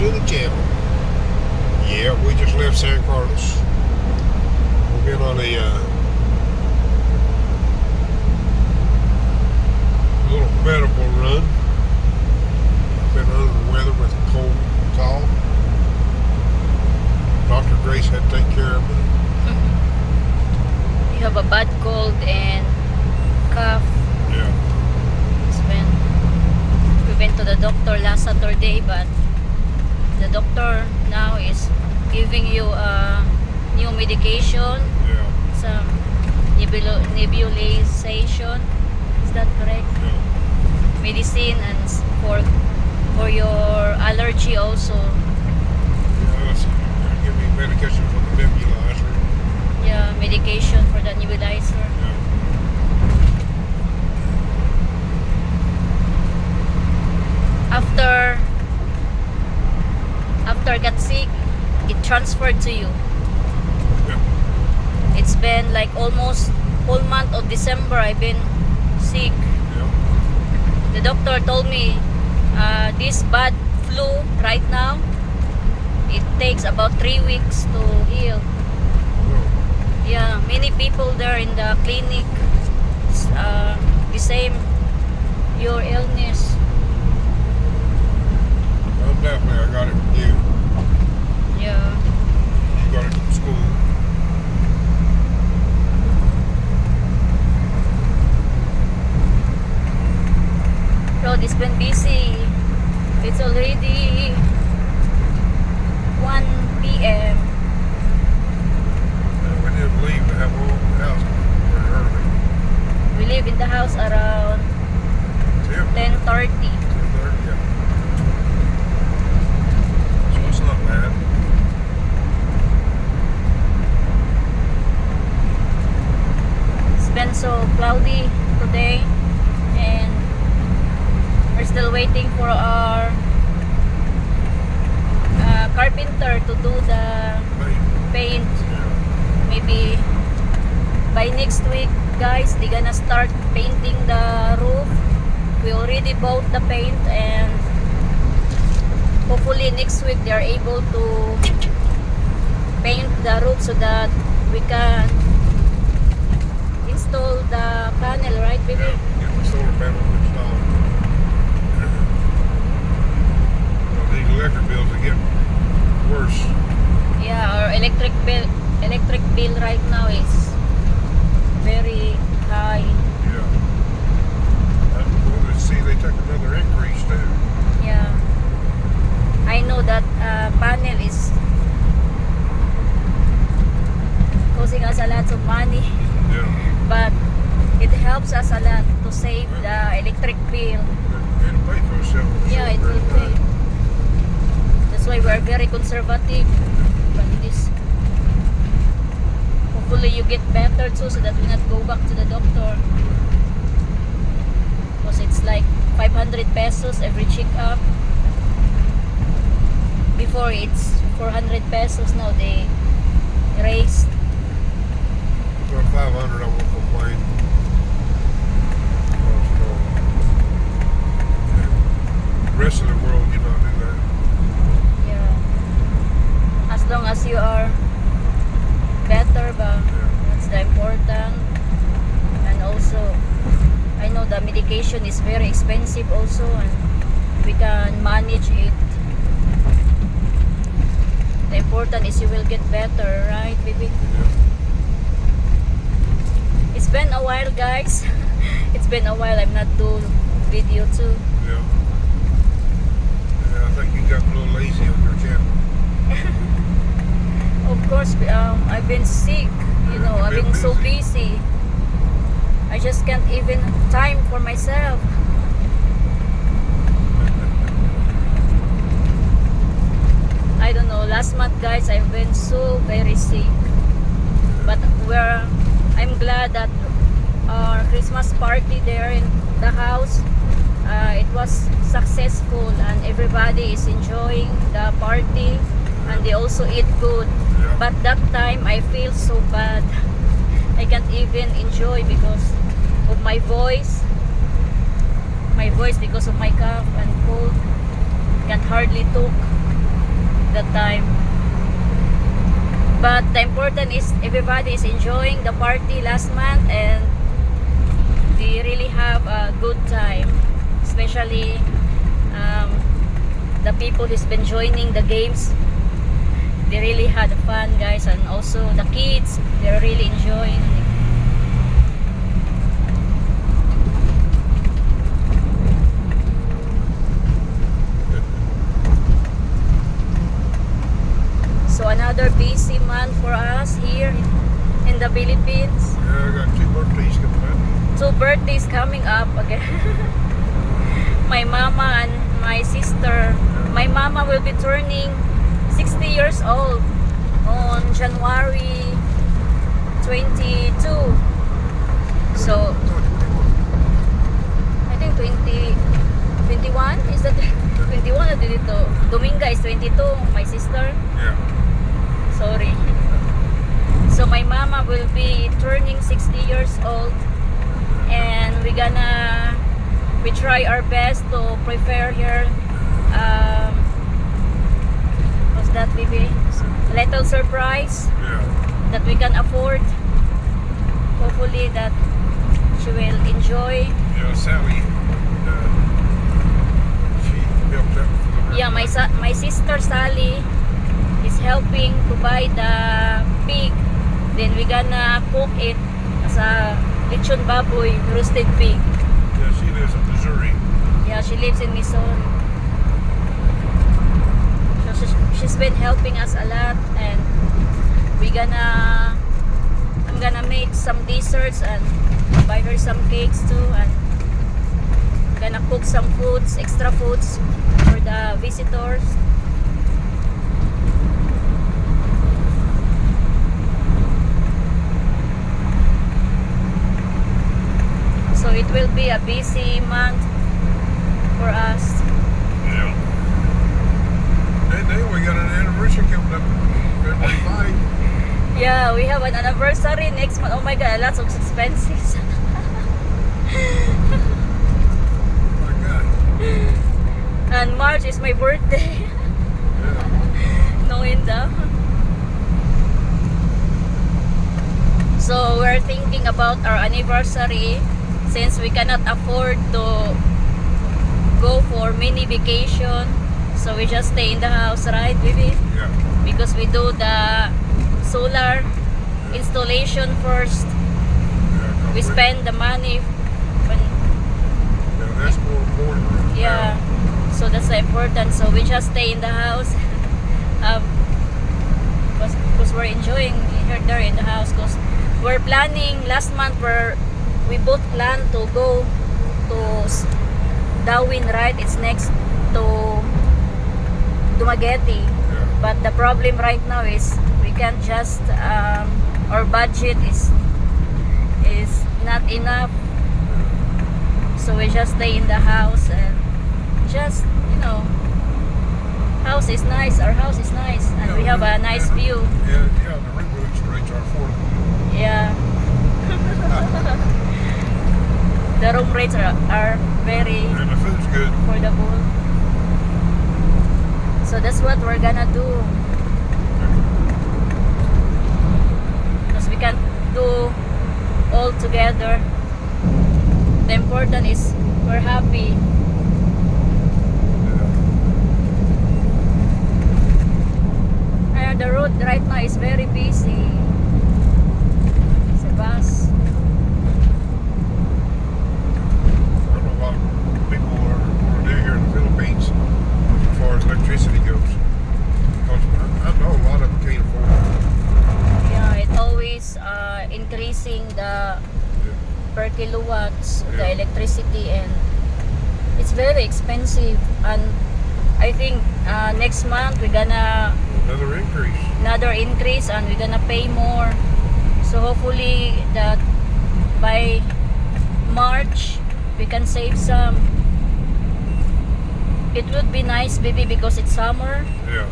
to the channel. Yeah, we just left San Carlos. We've been on a little medical run. Been under the weather with a cold cough. Dr. Grace had to take care of me. You have a bad cold and cough. Yeah. We went to the doctor last Saturday, but the doctor now is giving you a new medication, Yeah. some nebulization. Is that correct? Yeah. Medicine and for your allergy also. Yeah, that's give me medication for the nebulizer. Yeah, medication for the nebulizer. Yeah. After got sick, it transferred to you. Yeah. It's been like almost whole month of December I've been sick. Yeah. The doctor told me this bad flu right now, it takes about 3 weeks to heal. Oh. Yeah, many people there in the clinic, the same, your illness. Well, definitely, I got it from you. Yeah. You got it from school. Road has been busy. It's already 1 p.m. We didn't leave to have all the house very early. We leave in the house around 10:30. 10:30, yeah. So it's not bad. It's been so cloudy today, and we're still waiting for our carpenter to do the paint. Yeah. Maybe by next week, guys, they're gonna start painting the roof. We already bought the paint, and hopefully next week they are able to paint the roof so that we can install the panel, right, baby? Get the solar panels installed. Well, these electric bills are getting worse. Yeah, our electric bill right now is very high. Yeah. Let's see, they took another increase too. Yeah, I know that panel is costing us a lot of money, Yeah. but it helps us a lot to save the electric bill. It'll pay for itself. Yeah, it will pay. That's why we're very conservative. But this, hopefully you get better too, so that we not go back to the doctor. Because it's like 500 pesos every check-up. Before it's 400 pesos. Now they raised. Well, 500, I won't complain. The rest of the world, you know, do that. Yeah. As long as you are better, ba? That's the important. And also, I know the medication is very expensive also, and we can manage it. The important is you will get better, right, baby? Yeah. It's been a while, guys. It's been a while I'm not doing video too. Yeah. Yeah, I think you got a little lazy on your channel. Of course, I've been sick. You know, I've been so busy. I just can't even time for myself. I don't know. Last month, guys, I've been so very sick. But I'm glad that our Christmas party there in the house, it was successful, and everybody is enjoying the party, and they also eat good. Yeah. But that time I feel so bad. I can't even enjoy because of my voice. My voice because of my cough and cold. Can't hardly talk. that time. But the important is everybody is enjoying the party last month, and they really have a good time, especially the people who's been joining the games. They really had fun, guys, and also the kids, they're really enjoying. So another busy month for us here in the Philippines. Yeah, I got 2 birthdays coming up. 2 birthdays coming up again. My mama and my sister. My mama will be turning 60 years old on January 22. So I think 21 is that 21 na dito. Dominga is 22, my sister. Yeah. Sorry. So my mama will be turning 60 years old, and we try our best to prepare her what's that, baby? Little surprise Yeah. that we can afford. Hopefully that she will enjoy. Yeah, Sally, she helped out for the Yeah, my sister Sally is helping to buy the pig. Then we gonna cook it as a lechon baboy, roasted pig. Yeah, she lives in Missouri. Yeah, she lives in Missouri. So she's been helping us a lot, and I'm gonna make some desserts and buy her some cakes too, and gonna cook some foods, extra foods for the visitors. So it will be a busy month for us. Yeah. And then we got an anniversary coming up February 5. Yeah, we have an anniversary next month. Oh my god, lots of expenses. My God. And March is my birthday. Yeah. Knowing that. So we're thinking about our anniversary, since we cannot afford to go for mini vacation. So we just stay in the house, right, baby? Yeah. Because we do the solar installation first. Yeah, We spend the money when, Yeah, that's more important. yeah, so that's the important. So we just stay in the house, because we're enjoying here there in the house. Because we're planning last month, we both plan to go to Darwin, right? It's next to Dumaguete. Yeah. But the problem right now is we can't just our budget is not enough, so we just stay in the house and just, house is nice. Our house is nice, and we have a nice view. Yeah, the rental rates are affordable. Yeah. The room rates are very And the food's good. affordable. So that's what we're gonna do. Because we can't do all together. The important is we're happy. And the road right now is very busy. It's a bus. I don't know what people are do here in the Philippines as far as electricity goes. Because I know a lot of them can't afford it. Yeah, it always increasing the per kilowatts the Yeah. electricity, and it's very expensive. And I think next month we're gonna Another increase. and we're gonna pay more. So hopefully that by March we can save some. It would be nice, baby, because it's summer. Yeah.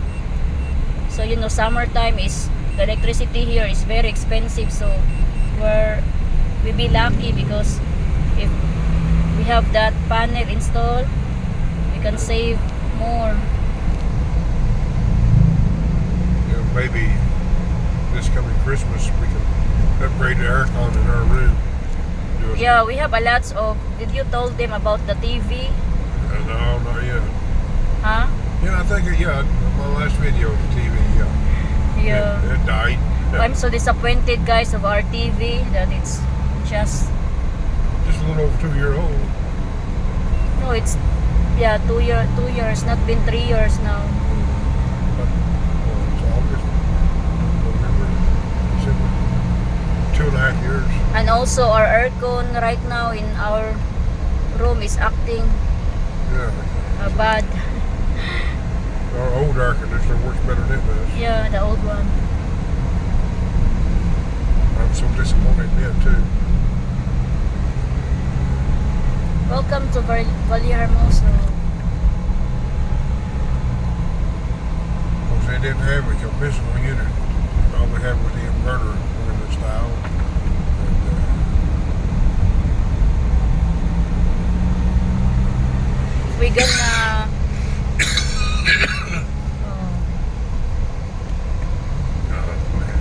So summertime is the electricity here is very expensive. So we'll be lucky, because if we have that panel installed, we can save more. maybe this coming Christmas we can upgrade the aircon in our room. Do it. Yeah, we have a lots of. Did you told them about the TV? No, not yet. Huh? Yeah, I think my last video of the TV. Yeah. It died. I'm so disappointed, guys, of our TV that it's just Just a little over 2 year old. no, it's 2 years, not been 3 years now. But, it's August, November, December. 2.5 years. And also our aircon right now in our room is acting Yeah. bad. Our old air conditioner works better than it does. Yeah, the old one. I'm so disappointed in it too. Welcome to Valle Hermoso. Because they didn't have a conventional unit. All they had was the inverter in the style. And, We gonna man.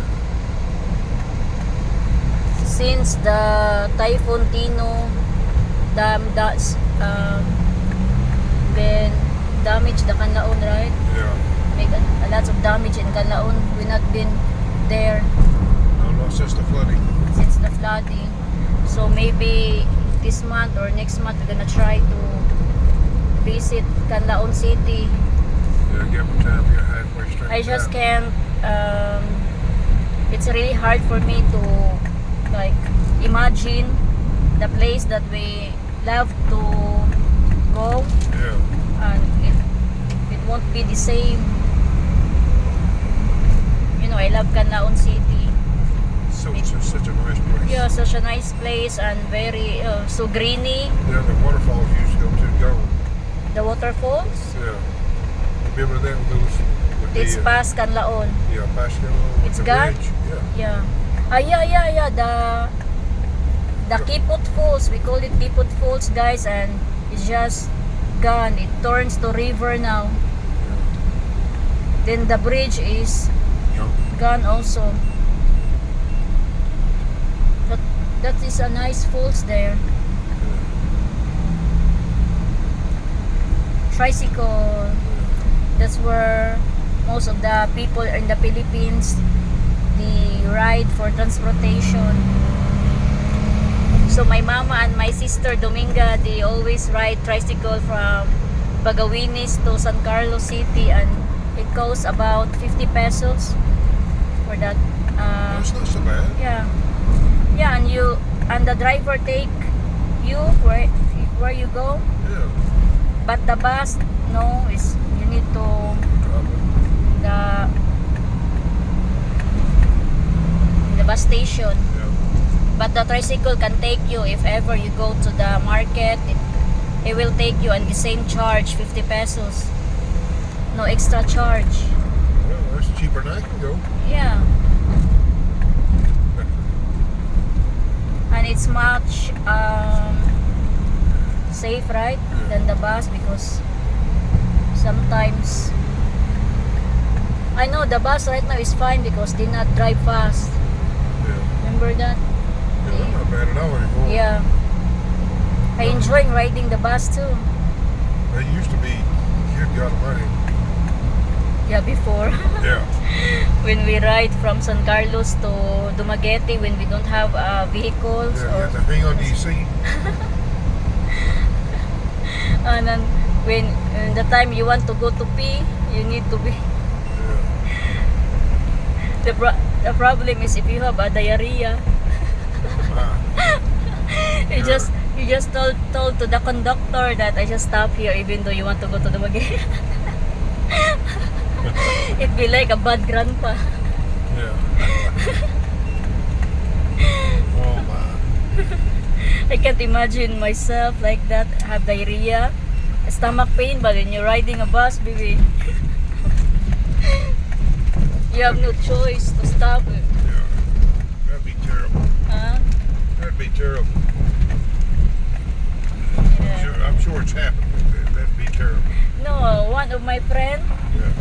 since the Typhoon Tino been damaged the Canlaon, right? Yeah. Make a lot of damage in Canlaon. We not been there No, not since the flooding. since the flooding. So maybe this month or next month we're gonna try to visit Canlaon City. Yeah, give them time to get halfway straight. I just down. can't it's really hard for me to like imagine the place that we love to go, Yeah. and it won't be the same. You know, I love Canlaon City. So it's just such a nice place. Yeah, such a nice place and very so greeny. Yeah, the waterfalls you used to go to go. The waterfalls. Yeah. Remember that with those with It's the, past Canlaon. yeah, Pascal. It's the gone? bridge. Yeah. Yeah. Yeah. The Kipot Falls. We call it Kipot Falls, guys, and it's just gone. It turns to river now. Then the bridge is Yeah. gone also. But that is a nice falls there. Tricycle. That's where most of the people in the Philippines they ride for transportation. So my mama and my sister Dominga, they always ride tricycle from Bagawinis to San Carlos City, and it costs about 50 pesos for that. That's not so bad. Yeah, and the driver take you where you go, Yeah. but the bus no, is you need to the bus station. Yeah. But the tricycle can take you if ever you go to the market. It will take you and the same charge, 50 pesos. No extra charge. Well, that's cheaper than I can go. Yeah. And it's much safe, right? Than the bus, because sometimes I know the bus right now is fine because they not drive fast. Yeah. Remember that? Yeah, that's not bad at all anymore. Yeah. I enjoy riding the bus too. They used to be, good God Almighty. Yeah, before. Yeah. When we ride from San Carlos to Dumaguete, when we don't have vehicles, Yeah, you have to hang on to your seat. and then when the time you want to go to pee, you need to be. Yeah. The problem is if you have a diarrhea, you just told to the conductor that I just stop here even though you want to go to Dumaguete. It'd be like a bad grandpa. Yeah. Oh my. I can't imagine myself like that, have diarrhea, stomach pain, but when you're riding a bus, baby, you have no choice to stop. Yeah. That'd be terrible. Huh? That'd be terrible. Yeah. I'm sure it's happened. But that'd be terrible. No, one of my friend, Yeah.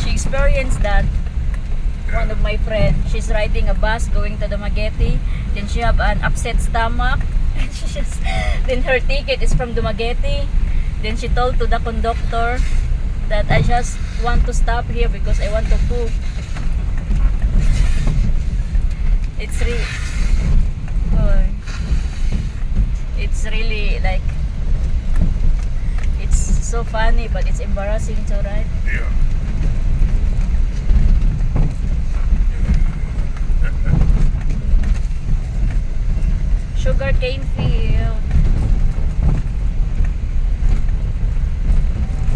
she experienced that. one of my friend. She's riding a bus going to Dumaguete. Then she have an upset stomach. Then her ticket is from Dumaguete. Then she told to the conductor that I just want to stop here because I want to poop. It's really, it's really like, it's so funny, but it's embarrassing too, right? Yeah. Sugar cane field.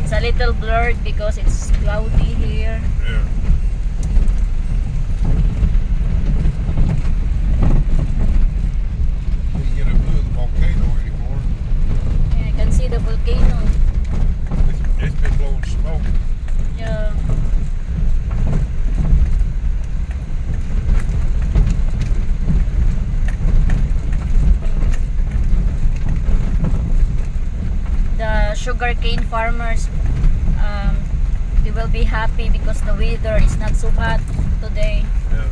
It's a little blurred because it's cloudy here. Yeah. We get a view of the volcano anymore. Yeah, I can see the volcano. It's been blowing smoke. Yeah. The sugarcane farmers, they will be happy because the weather is not so hot today. Yeah.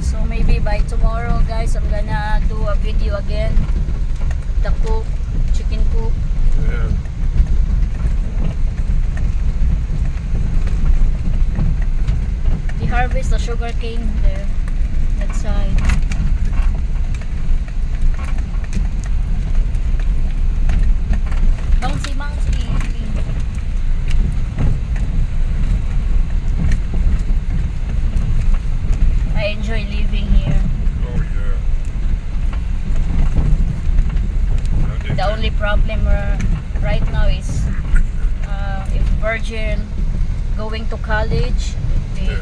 So maybe by tomorrow, guys, I'm gonna do a video again. The cook, chicken cook. Yeah. They harvest the sugar cane there, that side. Bouncy, bouncy. I enjoy living here. Oh yeah. I did The only problem right now is if Virgil going to college, it will be Yeah.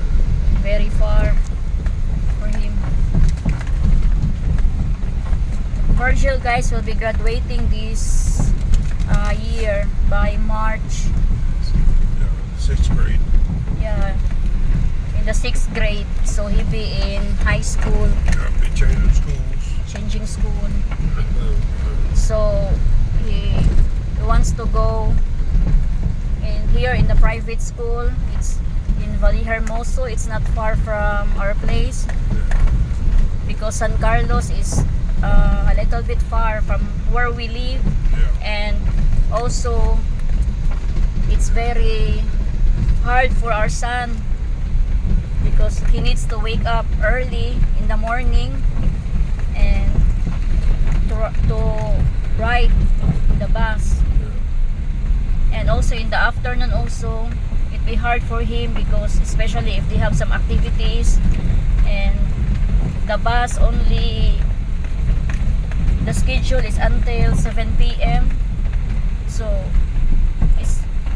very far for him. Virgil, guys, will be graduating this year by March. Yeah. 6th grade. Yeah, in the 6th grade. So he'll be in high school, I'll be changing schools. changing school. So he wants to go in here in the private school. It's in Vallehermoso. It's not far from our place because San Carlos is a little bit far from where we live, Yeah. and also it's very hard for our son because he needs to wake up early in the morning and to ride the bus. And also in the afternoon also it'd be hard for him because especially if they have some activities and the bus only, the schedule is until 7 p.m. So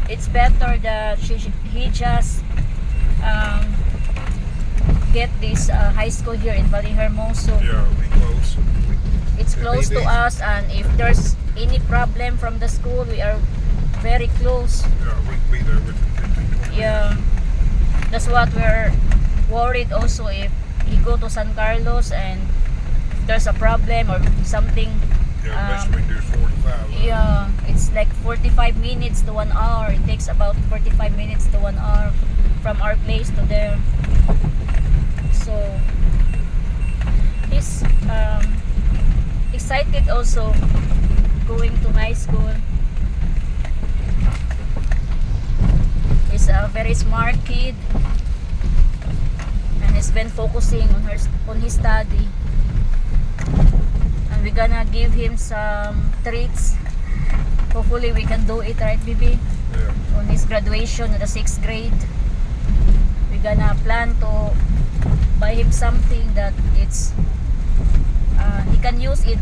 it's better that he just get this high school here in Vallehermoso. Yeah, we close. It's close to us, and if there's any problem from the school, we are very close. Yeah, we can be there within 15, 20 Yeah, that's what we're worried also if he go to San Carlos and if there's a problem or something. Yeah, best we can do is 45. Right? Yeah, it's like 45 minutes to 1 hour. It takes about 45 minutes to 1 hour from our place to there. So he's excited also going to high school. He's a very smart kid and he's been focusing on his study. And we're gonna give him some treats. Hopefully we can do it, right, Bibi? Yeah. On his graduation in the 6th grade. We're gonna plan to buy him something that it's he can use it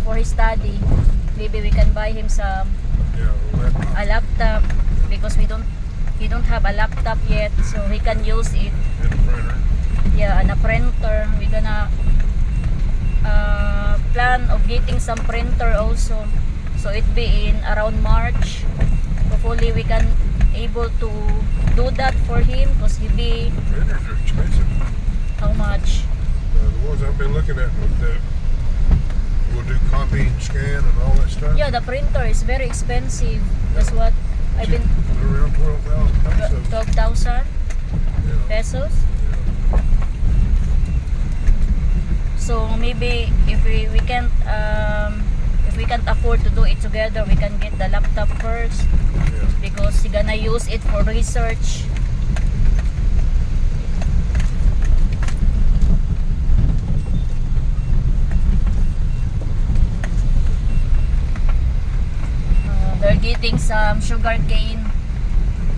for his study. Maybe we can buy him some Yeah, a laptop because he don't have a laptop yet, so he can use it. and a printer. Yeah, and a printer. We're gonna plan of getting some printer also, So it be in around March. Hopefully we can able to do that for him because he be Printers are expensive. how much? The ones I've been looking at with the, we'll do copy and scan and all that stuff. Yeah, the printer is very expensive. That's what I've been They're around 12,000 pesos. 12,000 Yeah. pesos. Yeah. So maybe if we can't if we can't afford to do it together, we can get the laptop first Yeah. because he's gonna use it for research. They're getting some sugar cane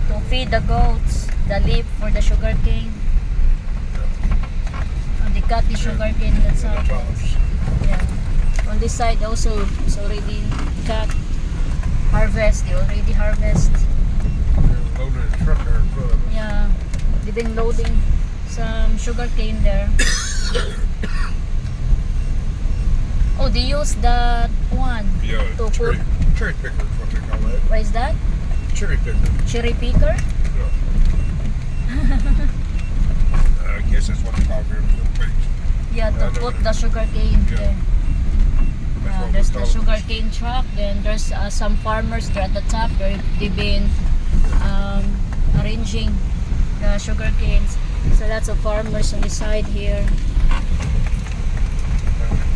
to feed the goats, the leaf for the sugar cane. They cut the sugar cane that The side. tops. Yeah. On this side also it's already cut. Harvest, they already harvest. They're loading a truck there in front of us. Yeah. They've been loading some sugar cane there. Oh, they use that one. Yeah, To cherry picker is what they call that. What is that? Cherry picker. Cherry picker? Yeah. I guess that's what they call it here in the Philippines. Yeah, I to know put that. the sugar cane Yeah. there. That's what we There's call the it. sugar cane truck. Then there's some farmers there at the top. They've been arranging the sugar canes. So lots of farmers on the side here.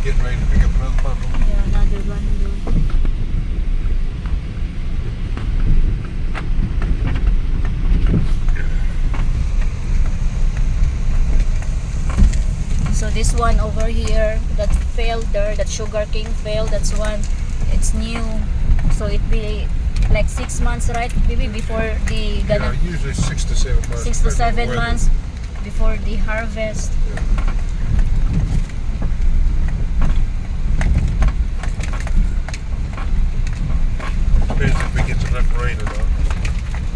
Getting ready to pick up another bundle. Yeah, another bundle. So this one over here that failed there, that sugar cane failed, that's one, it's new. So it be like 6 months, right? Maybe before the Yeah, usually 6 to 7 months. 6 to depending on the 7 weather. months before the harvest. Depends if it gets enough rain or not.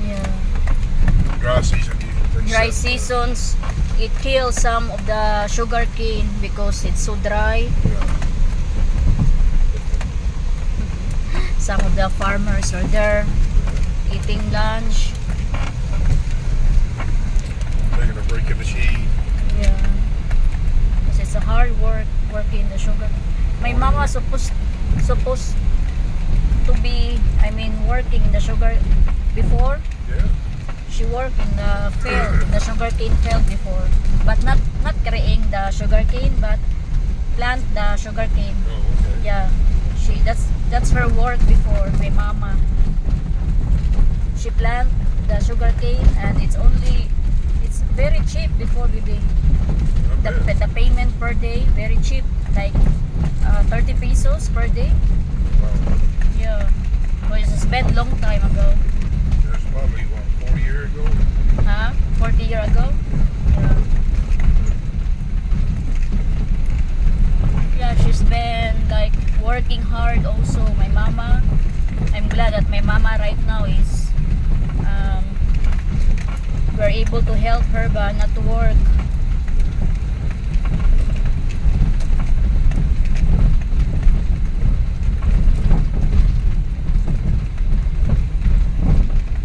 Yeah. Dry season usually takes Dry 7 months. seasons, it kills some of the sugar cane because it's so dry. Yeah. Some of the farmers are there eating lunch. Taking a break in the shade. Yeah. Because it's a hard work working the sugar. My mama supposed to be, working in the sugar before. Yeah. She worked in the field, in the sugarcane field before, but not carrying the sugarcane, but plant the sugarcane. Oh, okay. Yeah, that's her work before. My mama, she plant the sugarcane, and it's very cheap before baby. Not bad. The payment per day very cheap, like 30 pesos per day. Wow. Yeah, because it's spent long time ago. That's probably, 40 years ago? Huh? 40 years ago? Yeah. Yeah, she's been like working hard also, my mama. I'm glad that my mama right now is we're able to help her but not to work.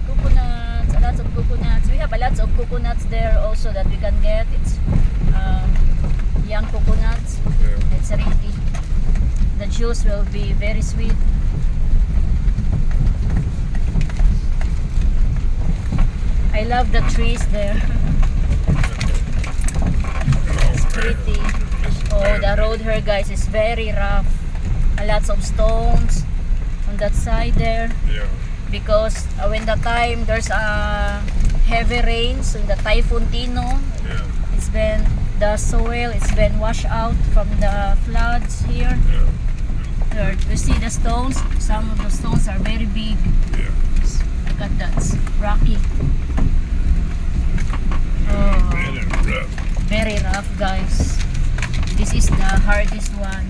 Coconuts, lots of coconuts. We have a lots of coconuts there also that we can get. It's young coconuts. Yeah. It's ready. The juice will be very sweet. I love the trees there. It's pretty. Oh, the road here, guys, is very rough. Lots of stones on that side there. Yeah. Because when the time there's a heavy rains, so the Typhoon Tino, Yeah. it's been the soil, it's been washed out from the floods here. Yeah. There, you see the stones. Some of the stones are very big. Yeah. Look at that, it's rocky. Oh, Man, it's rough. very rough, guys. This is the hardest one.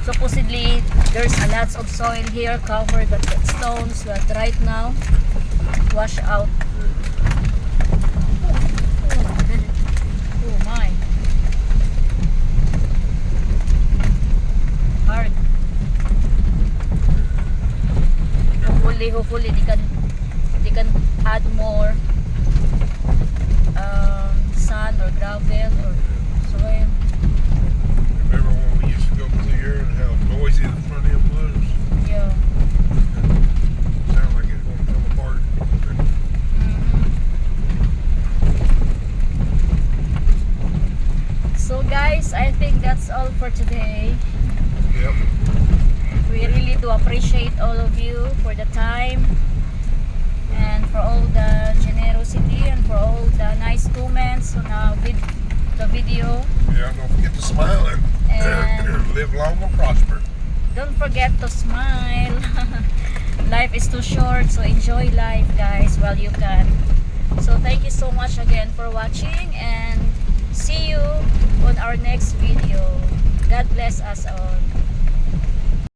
Supposedly, there's a lot of soil here covered with the stones that right now wash out. Oh my. hopefully they can add more sand or gravel or soil. Remember when we used to go clear and how noisy the front end was? Yeah. Sound like it's going to come apart. So guys, I think that's all for today. Yep. We really do appreciate all of you for the time and for all the generosity and for all the nice comments on the video. Yeah, don't forget to smile and live long and prosper. Don't forget to smile. Life is too short, so enjoy life, guys, while you can. So thank you so much again for watching, and see you on our next video. God bless us all.